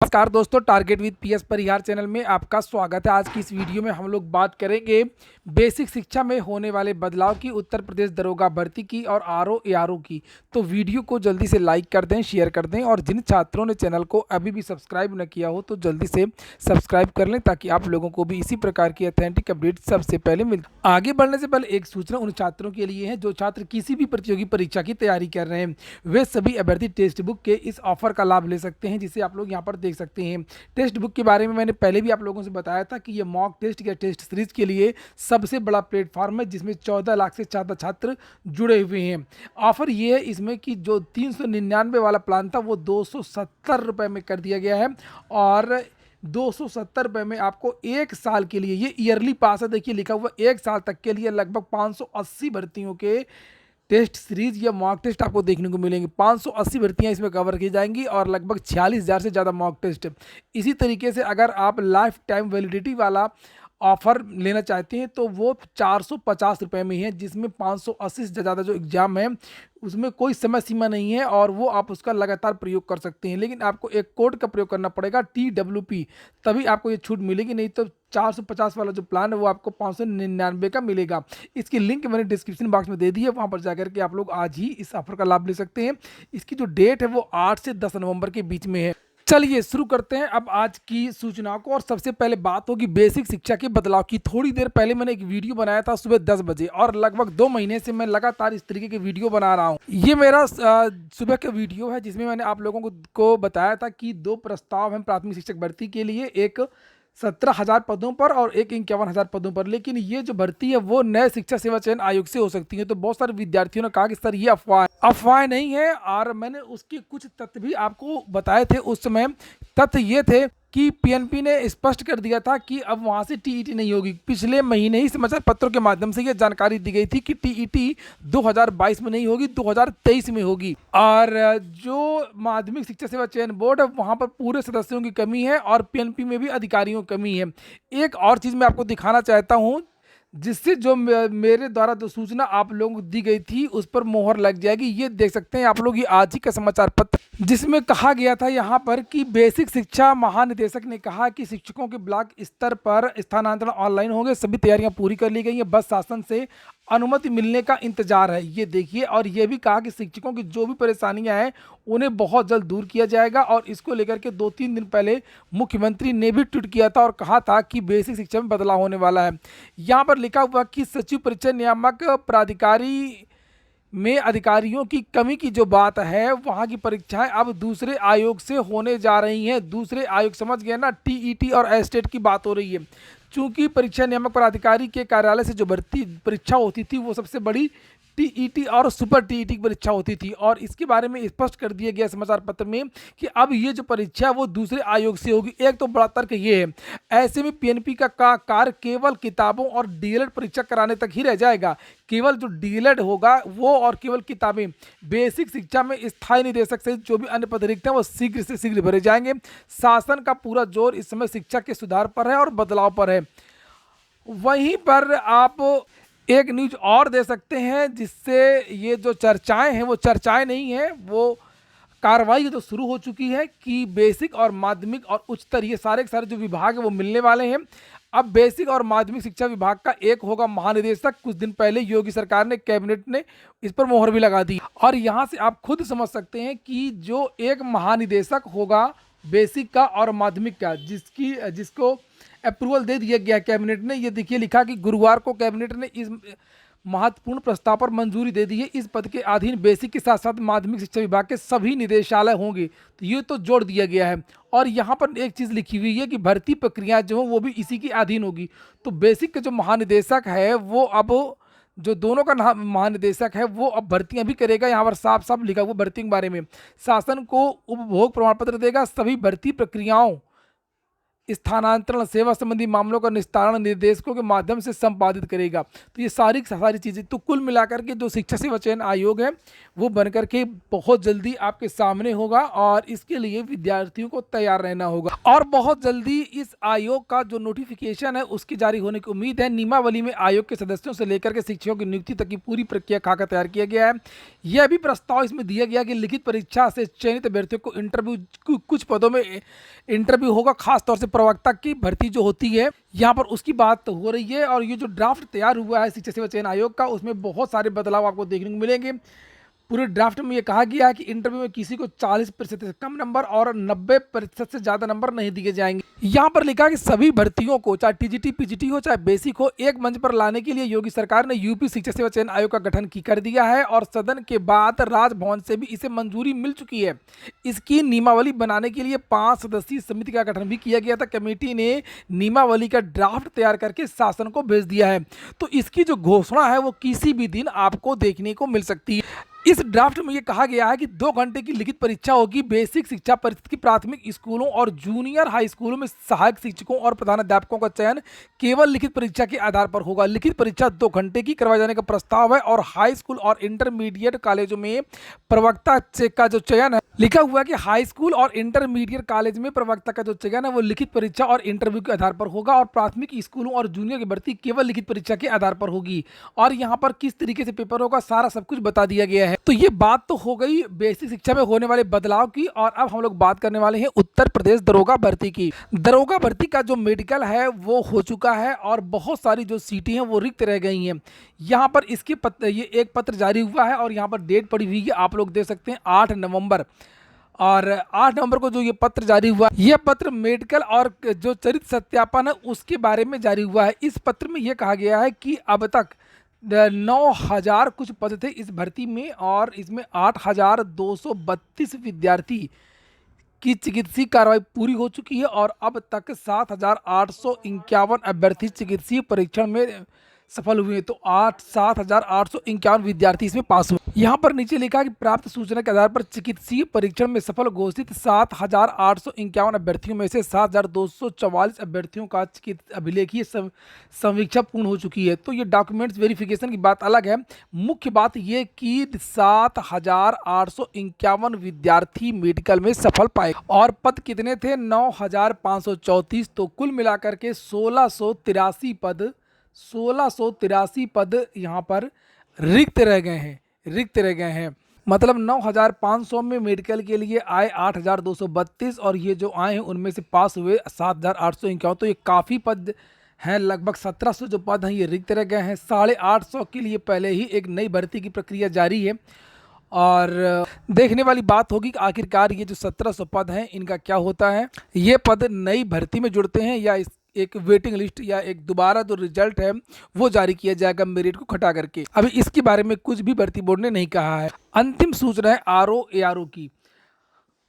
नमस्कार दोस्तों, target with PS Parihar channel में आपका स्वागत है। आज की इस वीडियो में हम लोग बात करेंगे बेसिक शिक्षा में होने वाले बदलाव की, उत्तर प्रदेश दरोगा भर्ती की और आरओ एआरओ की। तो वीडियो को जल्दी से लाइक कर दें, शेयर कर दें और जिन छात्रों ने चैनल को अभी भी सब्सक्राइब न किया हो तो जल्दी से सब्सक्राइब कर लें ताकि आप लोगों को भी इसी प्रकार की ऑथेंटिक अपडेट सबसे पहले मिल। आगे बढ़ने से पहले एक सूचना उन छात्रों के लिए है जो छात्र किसी भी प्रतियोगी परीक्षा की तैयारी कर रहे हैं। वे सभी अभ्यर्थी टेक्स्ट बुक के इस ऑफर का लाभ ले सकते हैं जिसे आप लोग यहाँ पर देख सकते हैं। टेक्स्ट बुक के बारे में मैंने पहले भी आप लोगों से बताया था कि ये मॉक टेस्ट या टेस्ट सीरीज के लिए सबसे बड़ा प्लेटफॉर्म है जिसमें 14 लाख से ज़्यादा छात्र जुड़े हुए हैं। ऑफर ये है इसमें कि जो 399 वाला प्लान था वो 270 रुपये में कर दिया गया है और 270 रुपये में आपको एक साल के लिए, ये ईयरली पास है, देखिए लिखा हुआ एक साल तक के लिए लगभग 580 भर्तियों के टेस्ट सीरीज या मॉक टेस्ट आपको देखने को मिलेंगे। 580 भर्तियां इसमें कवर की जाएंगी और लगभग 46,000 से ज़्यादा मॉक टेस्ट। इसी तरीके से अगर आप लाइफ टाइम वैलिडिटी वाला ऑफ़र लेना चाहते हैं तो वो 450 रुपये में है, जिसमें 580 से ज़्यादा जो एग्ज़ाम है उसमें कोई समय सीमा नहीं है और वो आप उसका लगातार प्रयोग कर सकते हैं। लेकिन आपको एक कोड का प्रयोग करना पड़ेगा TWP, तभी आपको ये छूट मिलेगी, नहीं तो 450 वाला जो प्लान है वो आपको 599 का मिलेगा। इसकी लिंक मैंने डिस्क्रिप्शन बॉक्स में दे दी है, वहाँ पर जाकर के आप लोग आज ही इस ऑफर का लाभ ले सकते हैं। इसकी जो डेट है वो 8 से 10 नवंबर के बीच में है। चलिए शुरू करते हैं अब आज की सूचनाओं को। और सबसे पहले बात होगी बेसिक शिक्षा के बदलाव की। थोड़ी देर पहले मैंने एक वीडियो बनाया था सुबह 10 बजे और लगभग 2 महीने से मैं लगातार इस तरीके के वीडियो बना रहा हूं। ये मेरा सुबह का वीडियो है जिसमें मैंने आप लोगों को बताया था कि 2 प्रस्ताव हैं प्राथमिक शिक्षक भर्ती के लिए, एक 17,000 पदों पर और एक 51,000 पदों पर। लेकिन ये जो भर्ती है वो नए शिक्षा सेवा चयन आयोग से हो सकती है। तो बहुत सारे विद्यार्थियों ने कहा कि सर ये अफवाह नहीं है, और मैंने उसके कुछ तथ्य भी आपको बताए थे। उस समय तथ्य ये थे कि पीएनपी ने स्पष्ट कर दिया था कि अब वहां से टीईटी नहीं होगी। पिछले महीने ही समाचार पत्रों के माध्यम से यह जानकारी दी गई थी कि टीईटी 2022 में नहीं होगी, 2023 में होगी। और जो माध्यमिक शिक्षा सेवा चयन बोर्ड है वहां पर पूरे सदस्यों की कमी है और पीएनपी में भी अधिकारियों की कमी है। एक और चीज मैं आपको दिखाना चाहता हूं जिससे जो मेरे द्वारा जो सूचना आप लोगों को दी गई थी उस पर मोहर लग जाएगी। ये देख सकते हैं आप लोग, ये आज ही का समाचार पत्र जिसमें कहा गया था यहाँ पर कि बेसिक शिक्षा महानिदेशक ने कहा कि शिक्षकों के ब्लॉक स्तर पर स्थानांतरण ऑनलाइन होंगे, सभी तैयारियां पूरी कर ली गई हैं, बस शासन से अनुमति मिलने का इंतजार है। ये देखिए, और ये भी कहा कि शिक्षकों की जो भी परेशानियां हैं उन्हें बहुत जल्द दूर किया जाएगा। और इसको लेकर के 2-3 दिन पहले मुख्यमंत्री ने भी ट्वीट किया था और कहा था कि बेसिक शिक्षा में बदलाव होने वाला है। यहाँ पर लिखा हुआ कि सचिव परीक्षा नियामक प्राधिकारी में अधिकारियों की कमी की जो बात है, वहाँ की परीक्षाएं अब दूसरे आयोग से होने जा रही हैं। दूसरे आयोग समझ गए ना, टीईटी और एस्टेट की बात हो रही है। चूंकि परीक्षा नियामक प्राधिकारी के कार्यालय से जो भर्ती परीक्षा होती थी वो सबसे बड़ी टीईटी और सुपर टीईटी की परीक्षा होती थी, और इसके बारे में स्पष्ट कर दिया गया समाचार पत्र में कि अब ये जो परीक्षा है वो दूसरे आयोग से होगी। एक तो बड़ा तर्क ये है, ऐसे में पीएनपी का कार्य केवल किताबों और डीएलएड परीक्षा कराने तक ही रह जाएगा। केवल जो डीएलएड होगा वो और केवल किताबें, बेसिक शिक्षा में स्थायी निदेशक सहित जो भी अन्य पद रिक्त हैं वो शीघ्र से शीघ्र भरे जाएंगे। शासन का पूरा जोर इस समय शिक्षा के सुधार पर है और बदलाव पर है। वहीं पर आप एक न्यूज और दे सकते हैं जिससे ये जो चर्चाएं हैं वो चर्चाएं नहीं हैं, वो कार्रवाई तो शुरू हो चुकी है कि बेसिक और माध्यमिक और उच्चतर ये सारे के सारे जो विभाग है वो मिलने वाले हैं। अब बेसिक और माध्यमिक शिक्षा विभाग का एक होगा महानिदेशक। कुछ दिन पहले योगी सरकार ने, कैबिनेट ने इस पर मोहर भी लगा दी और यहाँ से आप खुद समझ सकते हैं कि जो एक महानिदेशक होगा बेसिक का और माध्यमिक का, जिसको अप्रूवल दे दिया गया कैबिनेट ने। ये देखिए लिखा कि गुरुवार को कैबिनेट ने इस महत्वपूर्ण प्रस्ताव पर मंजूरी दे दी है। इस पद के अधीन बेसिक के साथ साथ माध्यमिक शिक्षा विभाग के सभी निदेशालय होंगे। तो ये तो जोड़ दिया गया है। और यहाँ पर एक चीज़ लिखी हुई है कि भर्ती प्रक्रिया जो है वो भी इसी के अधीन होगी। तो बेसिक का जो महानिदेशक है वो अब, जो दोनों का महानिदेशक है वो अब भर्तियां भी करेगा। यहाँ पर साफ साफ लिखा हुआ भर्ती के बारे में, शासन को उपभोग प्रमाण पत्र देगा, सभी भर्ती प्रक्रियाओं स्थानांतरण, सेवा संबंधी मामलों का निस्तारण निर्देशकों के माध्यम से संपादित करेगा। तो ये सारी सारी चीज़ें, तो कुल मिलाकर के जो शिक्षक सेवा चयन आयोग है वो बनकर के बहुत जल्दी आपके सामने होगा और इसके लिए विद्यार्थियों को तैयार रहना होगा। और बहुत जल्दी इस आयोग का जो नोटिफिकेशन है उसकी जारी होने की उम्मीद है। नियमावली में आयोग के सदस्यों से लेकर के शिक्षकों की नियुक्ति तक की पूरी प्रक्रिया खाका तैयार किया गया है। यह भी प्रस्ताव इसमें दिया गया कि लिखित परीक्षा से चयनित अभ्यर्थियों को इंटरव्यू, कुछ पदों में इंटरव्यू होगा, खासतौर से प्रवक्ता की भर्ती जो होती है यहाँ पर उसकी बात हो रही है। और ये जो ड्राफ्ट तैयार हुआ है शिक्षक सेवा चयन आयोग का, उसमें बहुत सारे बदलाव आपको देखने को मिलेंगे। पूरे ड्राफ्ट में ये कहा गया है कि इंटरव्यू में किसी को 40% से कम नंबर और 90% से ज़्यादा नंबर नहीं दिए जाएंगे। यहाँ पर लिखा है कि सभी भर्तियों को, चाहे टीजीटी, पीजीटी हो, चाहे बेसिक हो, एक मंच पर लाने के लिए योगी सरकार ने यूपी शिक्षक सेवा चयन आयोग का गठन कर दिया है और सदन के बाद राजभवन से भी इसे मंजूरी मिल चुकी है। इसकी नियमावली बनाने के लिए 5 सदस्यीय समिति का गठन भी किया गया था। कमेटी ने नियमावली का ड्राफ्ट तैयार करके शासन को भेज दिया है। तो इसकी जो घोषणा है वो किसी भी दिन आपको देखने को मिल सकती है। इस ड्राफ्ट में ये कहा गया है कि 2 घंटे की लिखित परीक्षा होगी। बेसिक शिक्षा परिषद की प्राथमिक स्कूलों और जूनियर हाई स्कूलों में सहायक शिक्षकों और प्रधानाध्यापकों का चयन केवल लिखित परीक्षा के आधार पर होगा। लिखित परीक्षा 2 घंटे की करवाए जाने का प्रस्ताव है। और हाई स्कूल और इंटरमीडिएट कॉलेजों में प्रवक्ता का जो चयन है, लिखा हुआ है कि हाई स्कूल और इंटरमीडिएट कॉलेज में प्रवक्ता का जो चयन है वो लिखित परीक्षा और इंटरव्यू के आधार पर होगा। और प्राथमिक स्कूलों और जूनियर की भर्ती केवल लिखित परीक्षा के आधार पर होगी। और यहाँ पर किस तरीके से पेपर होगा सारा सब कुछ बता दिया गया है। तो ये बात तो हो गई बेसिक शिक्षा में होने वाले बदलाव की। और अब हम लोग बात करने वाले हैं उत्तर प्रदेश दरोगा भर्ती की। दरोगा भर्ती का जो मेडिकल है वो हो चुका है और बहुत सारी जो सीटें हैं वो रिक्त रह गई हैं। यहाँ पर इसके ये एक पत्र जारी हुआ है और यहाँ पर डेट पड़ी हुई है, आप लोग देख सकते हैं 8 नवंबर। और 8 नवंबर को जो ये पत्र जारी हुआ, यह पत्र मेडिकल और जो चरित्र सत्यापन है उसके बारे में जारी हुआ है। इस पत्र में यह कहा गया है कि अब तक 9,000 कुछ पद थे इस भर्ती में और इसमें 8,232 विद्यार्थी की चिकित्सीय कार्रवाई पूरी हो चुकी है। और अब तक 7,851 अभ्यर्थी चिकित्सीय परीक्षण में सफल हुए। तो 7,851 विद्यार्थी इसमें पास हुए। यहाँ पर नीचे लिखा कि प्राप्त सूचना के आधार पर चिकित्सीय परीक्षण में सफल घोषित 7,851 अभ्यर्थियों में से 7,244 अभ्यर्थियों का अभिलेखीय समीक्षा पूर्ण हो चुकी है। तो ये डॉक्यूमेंट्स वेरिफिकेशन की बात अलग है। मुख्य बात ये कि 7,851 विद्यार्थी मेडिकल में सफल पाए और पद कितने थे? 9,534। तो कुल मिलाकर के 1683 पद यहाँ पर रिक्त रह गए हैं। मतलब 9,500 में मेडिकल के लिए आए 8,232 और ये जो आए हैं उनमें से पास हुए 7,851। तो ये काफ़ी पद हैं, लगभग 1,700 जो पद हैं ये रिक्त रह गए हैं। 850 के लिए पहले ही एक नई भर्ती की प्रक्रिया जारी है। और देखने वाली बात होगी कि आखिरकार ये जो 1,700 पद हैं इनका क्या होता है। ये पद नई भर्ती में जुड़ते हैं या एक वेटिंग लिस्ट या एक दोबारा जो रिजल्ट है वो जारी किया जाएगा मेरिट को घटा करके। अभी इसके बारे में कुछ भी भर्ती बोर्ड ने नहीं कहा है। अंतिम सूचना है आरओ की।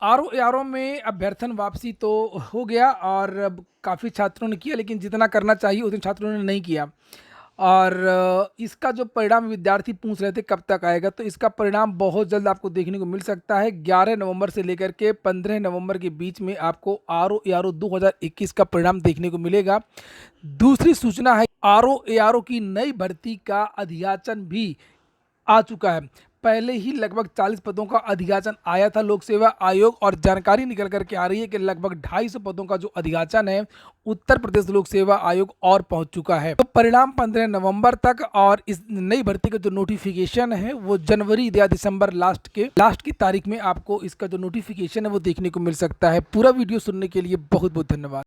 आरओ में अभ्यर्थन वापसी तो हो गया और काफ़ी छात्रों ने किया, लेकिन जितना करना चाहिए उतने छात्रों ने नहीं किया। और इसका जो परिणाम विद्यार्थी पूछ रहे थे कब तक आएगा, तो इसका परिणाम बहुत जल्द आपको देखने को मिल सकता है। 11 नवंबर से लेकर के 15 नवंबर के बीच में आपको आरओ 2021 का परिणाम देखने को मिलेगा। दूसरी सूचना है आरओ की नई भर्ती का अधियाचन भी आ चुका है। पहले ही लगभग 40 पदों का अधियाचन आया था लोक सेवा आयोग और जानकारी निकल करके आ रही है कि लगभग 250 पदों का जो अधियाचन है उत्तर प्रदेश लोक सेवा आयोग और पहुंच चुका है। तो परिणाम 15 नवंबर तक और इस नई भर्ती का जो नोटिफिकेशन है वो जनवरी या दिसंबर लास्ट की तारीख में आपको इसका जो नोटिफिकेशन है वो देखने को मिल सकता है। पूरा वीडियो सुनने के लिए बहुत बहुत धन्यवाद।